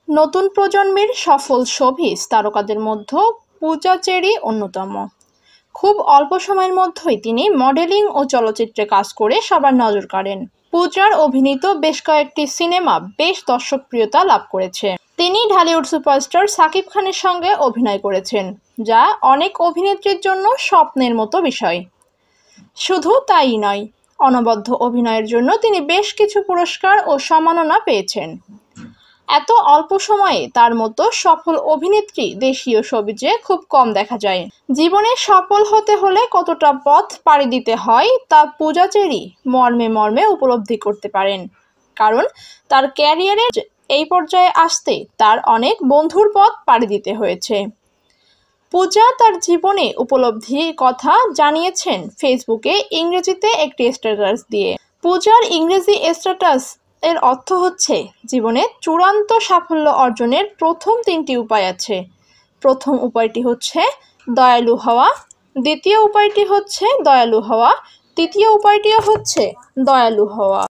নতুন প্রজন্মের সফল শোবিজ তারকাদের মধ্যে পূজা চেরি অন্যতম। খুব অল্প সময়ের মধ্যেই তিনি মডেলিং ও চলচ্চিত্রে কাজ করে সবার নজর কাড়েন। পূজার অভিনীত বেশ কয়েকটি সিনেমা বেশ দর্শকপ্রিয়তা লাভ করেছে। তিনি ঢালিউড সুপারস্টার শাকিব খানের সঙ্গে অভিনয় করেছেন, যা অনেক অভিনেত্রীর জন্য স্বপ্নের মতো বিষয়। শুধু তাই নয়, অনবদ্য অভিনয়ের জন্য তিনি বেশ কিছু পুরস্কার ও সম্মাননা পেয়েছেন। এত অল্প সময়ে তার মতো সফল অভিনেত্রী দেশীয় শোবিজে খুব কম দেখা যায়। জীবনে সফল হতে হলে কতটা পথ পাড়ি দিতে হয় তা পূজা চেরি মর্মে মর্মে উপলব্ধি করতে পারেন, কারণ তার ক্যারিয়ারের এই পর্যায়ে আসতে তার অনেক বন্ধুর পথ পাড়ি দিতে হয়েছে। পূজা তার জীবনে উপলব্ধির কথা জানিয়েছেন ফেসবুকে ইংরেজিতে একটি স্ট্যাটাস দিয়ে। পূজার ইংরেজি স্ট্যাটাস এর অর্থ হচ্ছে, জীবনে চূড়ান্ত সাফল্য অর্জনের প্রথম 3টি উপায় আছে। প্রথম উপায়টি হচ্ছে দয়ালু হওয়া, দ্বিতীয় উপায়টি হচ্ছে দয়ালু হওয়া, তৃতীয় উপায়টিও হচ্ছে দয়ালু হওয়া।